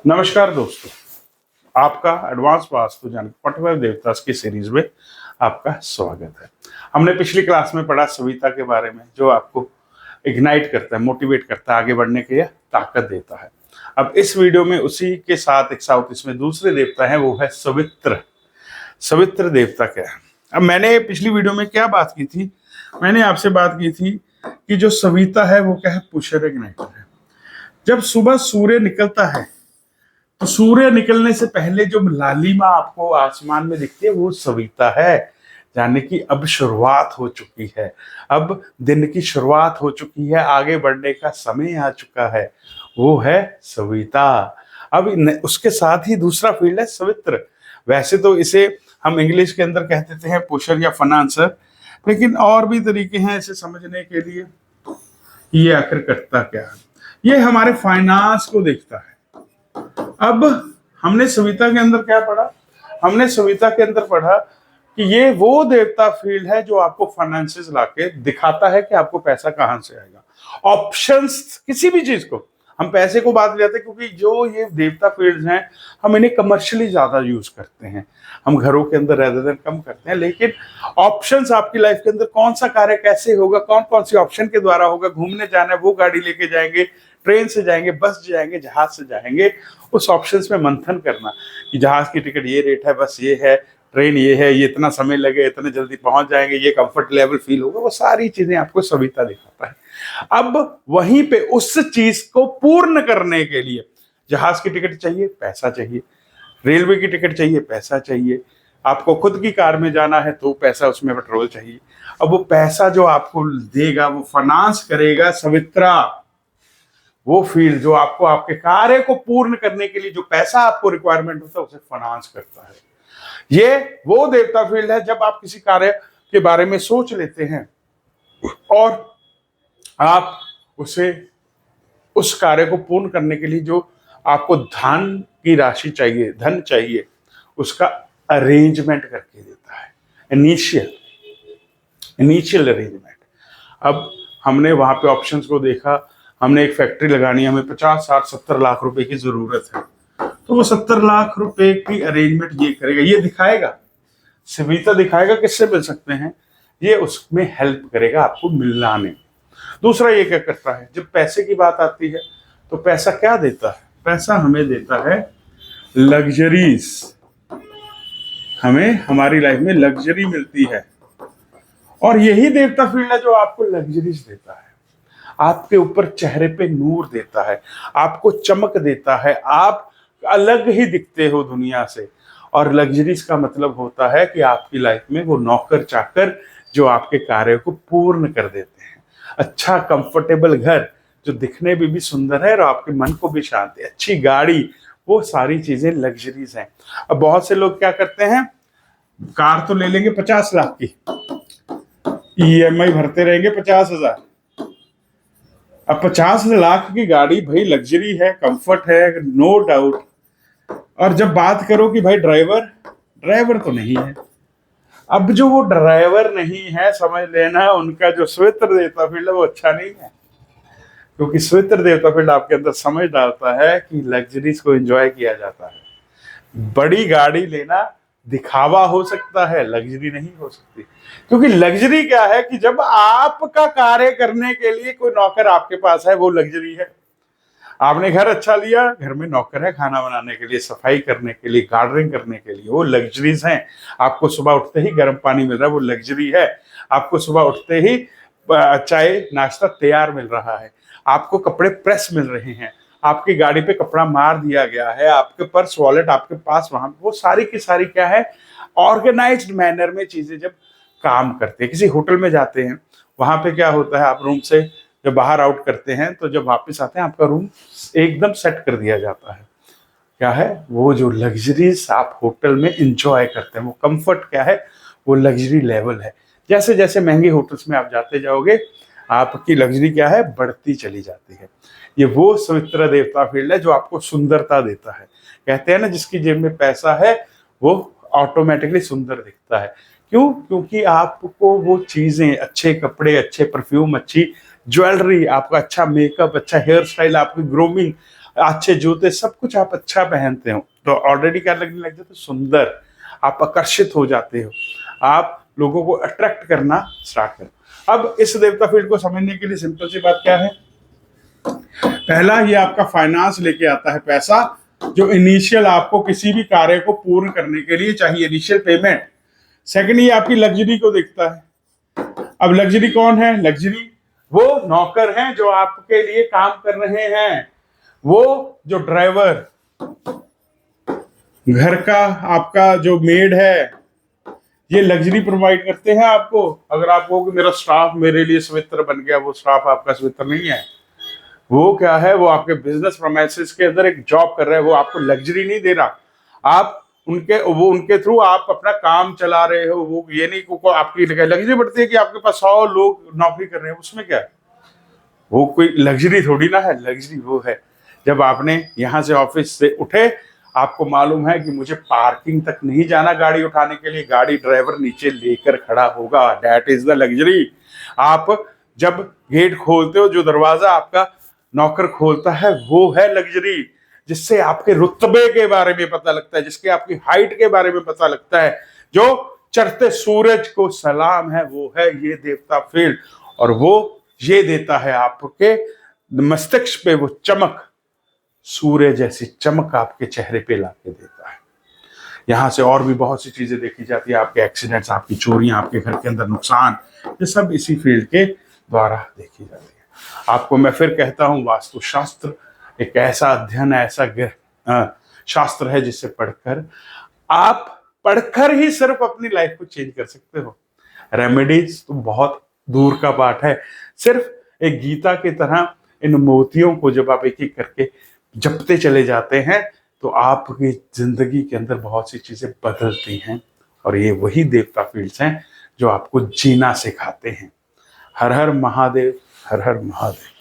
नमस्कार दोस्तों, आपका एडवांस वास्तु जान 45 देवतास की सीरीज में आपका स्वागत है। हमने पिछली क्लास में पढ़ा सविता के बारे में, जो आपको इग्नाइट करता है, मोटिवेट करता है, आगे बढ़ने के लिए ताकत देता है। अब इस वीडियो में उसी के साथ एक साथ इसमें दूसरे देवता है, वो है सवित्र। सवित्र देवता क्या है? अब मैंने पिछली वीडियो में क्या बात की थी? मैंने आपसे बात की थी कि जो सविता है वो क्या है? पुष्कर इग्नाइटर है। जब सुबह सूर्य निकलता है तो सूर्य निकलने से पहले जो लालिमा आपको आसमान में दिखती है वो सविता है। यानी कि अब शुरुआत हो चुकी है, अब दिन की शुरुआत हो चुकी है, आगे बढ़ने का समय आ चुका है, वो है सविता। अब उसके साथ ही दूसरा फील्ड है सवित्र। वैसे तो इसे हम इंग्लिश के अंदर कह देते हैं पुशर या फाइनेंसर, लेकिन और भी तरीके हैं इसे समझने के लिए। ये आखिर करता क्या है? ये हमारे फाइनेंस को देखता है। अब हमने सविता के अंदर क्या पढ़ा? हमने सविता के अंदर पढ़ा कि ये वो देवता फील्ड है जो आपको फाइनेंसेस लाके दिखाता है कि आपको पैसा कहां से आएगा। ऑप्शंस किसी भी चीज को, हम पैसे को बात लेते हैं क्योंकि जो ये देवता फील्ड्स हैं हम इन्हें कमर्शियली ज्यादा यूज करते हैं, हम घरों के अंदर रेदर देन कम करते हैं। लेकिन ऑप्शंस आपकी लाइफ के अंदर कौन सा कार्य कैसे होगा, कौन कौन सी ऑप्शन के द्वारा होगा, घूमने जाना है वो गाड़ी लेके जाएंगे, ट्रेन से जाएंगे, बस से जाएंगे, जहाज से जाएंगे, उस ऑप्शंस में मंथन करना कि जहाज की टिकट ये रेट है, बस ये है, ट्रेन ये है, ये इतना समय लगे, इतने जल्दी पहुंच जाएंगे, ये कंफर्ट लेवल फील होगा, वो सारी चीजें आपको सविता दिखाता है। अब वहीं पे उस चीज को पूर्ण करने के लिए जहाज की टिकट चाहिए, पैसा चाहिए, रेलवे की टिकट चाहिए, पैसा चाहिए, आपको खुद की कार में जाना है तो पैसा, उसमें पेट्रोल चाहिए। अब वो पैसा जो आपको देगा वो फाइनेंस करेगा सवित्रा। वो फील्ड जो आपको आपके कार्य को पूर्ण करने के लिए जो पैसा आपको रिक्वायरमेंट होता है उसे फाइनेंस करता है। ये वो देवता फील्ड है जब आप किसी कार्य के बारे में सोच लेते हैं और आप उसे, उस कार्य को पूर्ण करने के लिए जो आपको धन की राशि चाहिए, धन चाहिए, उसका अरेंजमेंट करके देता है। Initial arrangement. अब हमने वहां पे ऑप्शंस को देखा, हमने एक फैक्ट्री लगानी है, हमें 50, 60, 70 लाख रुपए की जरूरत है, तो वो 70 लाख रुपए की अरेंजमेंट ये करेगा, ये दिखाएगा, सविता दिखाएगा किससे मिल सकते हैं, ये उसमें हेल्प करेगा आपको मिलाने। दूसरा ये क्या करता है, जब पैसे की बात आती है तो पैसा क्या देता है? पैसा हमें देता है लग्जरीज। हमें हमारी लाइफ में लग्जरी मिलती है और यही देवता फील्ड है जो आपको लग्जरीज देता है, आपके ऊपर चेहरे पे नूर देता है, आपको चमक देता है, आप अलग ही दिखते हो दुनिया से। और लग्जरीज का मतलब होता है कि आपकी लाइफ में वो नौकर चाकर जो आपके कार्य को पूर्ण कर देते हैं। अच्छा कंफर्टेबल घर जो दिखने में भी सुंदर है और आपके मन को भी शांति, अच्छी गाड़ी, वो सारी चीजें लग्जरीज हैं। अब बहुत से लोग क्या करते हैं, कार तो ले लेंगे 50 लाख की, ईएमआई भरते रहेंगे 50,000। अब 50 लाख की गाड़ी भाई लग्जरी है, कंफर्ट है, नो डाउट। और जब बात करो कि भाई ड्राइवर तो नहीं है। अब जो वो ड्राइवर नहीं है, समझ लेना उनका जो सवित्र देवता फील्ड है वो अच्छा नहीं है, क्योंकि सवित्र देवता फील्ड आपके अंदर समझ डालता है कि लग्जरीज को एंजॉय किया जाता है। बड़ी गाड़ी लेना दिखावा हो सकता है, लग्जरी नहीं हो सकती। क्योंकि लग्जरी क्या है कि जब आपका कार्य करने के लिए कोई नौकर आपके पास है, वो लग्जरी है। आपने घर अच्छा लिया, घर में नौकर है खाना बनाने के लिए, सफाई करने के लिए, गार्डनिंग करने के लिए, वो लग्जरीज हैं। आपको सुबह उठते ही गर्म पानी मिल रहा है, वो लग्जरी है। आपको सुबह उठते ही चाय नाश्ता तैयार मिल रहा है, आपको कपड़े प्रेस मिल रहे हैं, आपकी गाड़ी पे कपड़ा मार दिया गया है, आपके पर्स वॉलेट आपके पास, वहां वो सारी की सारी क्या है, ऑर्गेनाइज्ड मैनर में चीजें जब काम करते हैं। किसी होटल में जाते हैं, वहां पे क्या होता है, आप रूम से जब बाहर आउट करते हैं तो जब वापस आते हैं आपका रूम एकदम सेट कर दिया जाता है। क्या है वो जो लग्जरीज आप होटल में इंजॉय करते हैं, वो कंफर्ट क्या है, वो लग्जरी लेवल है। जैसे जैसे महंगे होटल्स में आप जाते जाओगे, आपकी लग्जरी क्या है, बढ़ती चली जाती है। ये वो सवित्र देवता फील्ड है जो आपको सुंदरता देता है। कहते हैं ना, जिसकी जेब में पैसा है वो ऑटोमेटिकली सुंदर दिखता है। क्यों? क्योंकि आपको वो चीजें, अच्छे कपड़े, अच्छे परफ्यूम, अच्छी ज्वेलरी, आपका अच्छा मेकअप, अच्छा हेयर स्टाइल, आपकी ग्रूमिंग, अच्छे जूते, सब कुछ आप अच्छा पहनते हो तो ऑलरेडी क्या लगने लग जाता है, सुंदर, आप आकर्षित हो जाते हो, आप लोगों को अट्रैक्ट करना स्टार्ट करो। अब इस देवता फील्ड को समझने के लिए सिंपल सी बात क्या है, पहला ये आपका फाइनेंस लेके आता है, पैसा जो इनिशियल आपको किसी भी कार्य को पूर्ण करने के लिए चाहिए, इनिशियल पेमेंट। सेकंड ये आपकी लग्जरी को देखता है। अब लग्जरी कौन है, लग्जरी वो नौकर हैं जो आपके लिए काम कर रहे हैं, वो जो ड्राइवर, घर का आपका जो मेड है, ये लग्जरी प्रोवाइड करते हैं आपको। अगर आप कहो कि मेरा स्टाफ मेरे लिए स्वेटर बन गया, वो स्टाफ आपका स्वेटर नहीं है, वो क्या है, वो आपके बिजनेस प्रोमाइसेस के अंदर एक जॉब कर रहा है, वो आपको लग्जरी नहीं दे रहा, आप उनके थ्रू आप अपना काम चला रहे हो। वो ये नहीं को आपकी लग्जरी बढ़ती है कि आपके पास 100 लोग नौकरी कर रहे हैं, उसमें क्या है, वो कोई लग्जरी थोड़ी ना है। लग्जरी वो है जब आपने यहाँ से ऑफिस से उठे, आपको मालूम है कि मुझे पार्किंग तक नहीं जाना गाड़ी उठाने के लिए, गाड़ी ड्राइवर नीचे लेकर खड़ा होगा, दैट इज द लग्जरी। आप जब गेट खोलते हो, जो दरवाजा आपका नौकर खोलता है, वो है लग्जरी, जिससे आपके रुतबे के बारे में पता लगता है, जिसके आपकी हाइट के बारे में पता लगता है, जो चढ़ते सूरज को सलाम है, वो है ये देवता फील्ड। और वो ये देता है आपके मस्तिष्क पे वो चमक, सूर्य जैसी चमक आपके चेहरे पे लाके देता है। यहां से और भी बहुत सी चीजें देखी जाती है, आपके एक्सीडेंट्स, आपकी चोरियां, आपके घर के अंदर नुकसान, ये सब इसी फील्ड के द्वारा देखी जाती है। आपको मैं फिर कहता हूं, वास्तुशास्त्र एक ऐसा अध्ययन, ऐसा शास्त्र है जिसे पढ़कर ही सिर्फ अपनी लाइफ को चेंज कर सकते हो। रेमेडीज तो बहुत दूर का पाठ है, सिर्फ एक गीता की तरह इन मोतियों को जब आप एक एक करके जपते चले जाते हैं तो आपकी जिंदगी के अंदर बहुत सी चीजें बदलती हैं। और ये वही देवता फील्ड्स हैं जो आपको जीना सिखाते हैं। हर हर महादेव, हर हर महादेव।